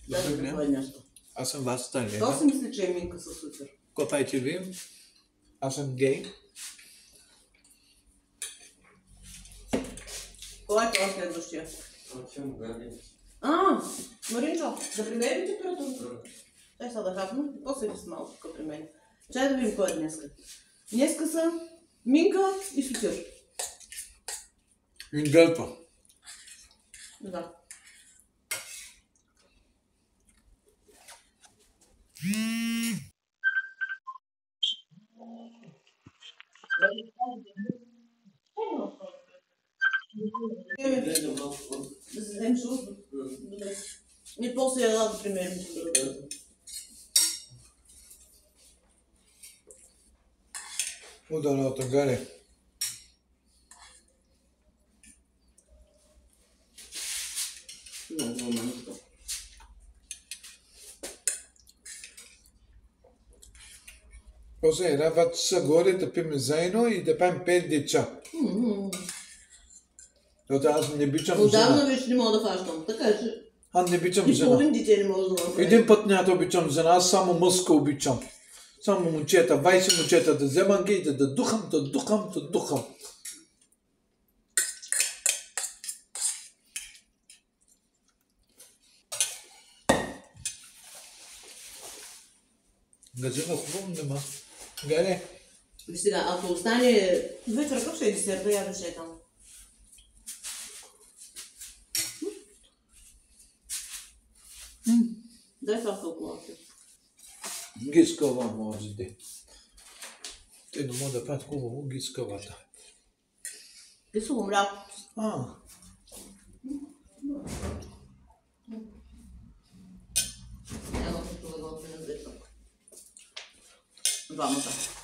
Добре, какво е нещо. Аз съм вас стали. То си мисли, че е Минка със супер. Какво правите ви? Аз съм гей. Кой е това следващия? Маринчо, да примерим ли температурата? Дай сега да хапна, после ви с малко тук при мен. Чай да видим кой е днеска. Днеска са Минка и Сотир. Ингълпа. Да. Да се вземеш русно. Добре. И после я да примерим температурата. Ударната гаре. Много моментно. После работа са горе да пиме заедно и да пием 5 деца. Защото аз не обичам жена. Отдавна вече не мога да фащам. Така че Аз не обичам и жена. половин дете не може да направи. Един път няма да обичам жена, аз само мъжка обичам. Само момчета, 20 момчета да вземам ги и да духам. Газена хубаво нема. Галя. Виж сега, ако остане вечер, какъв ще е десерта, я да там. Дай това калкулация. Гискава може да. Те не могат да правят хубаво гискавата. Кисело мляко. Няма да готвим на две. Двамата.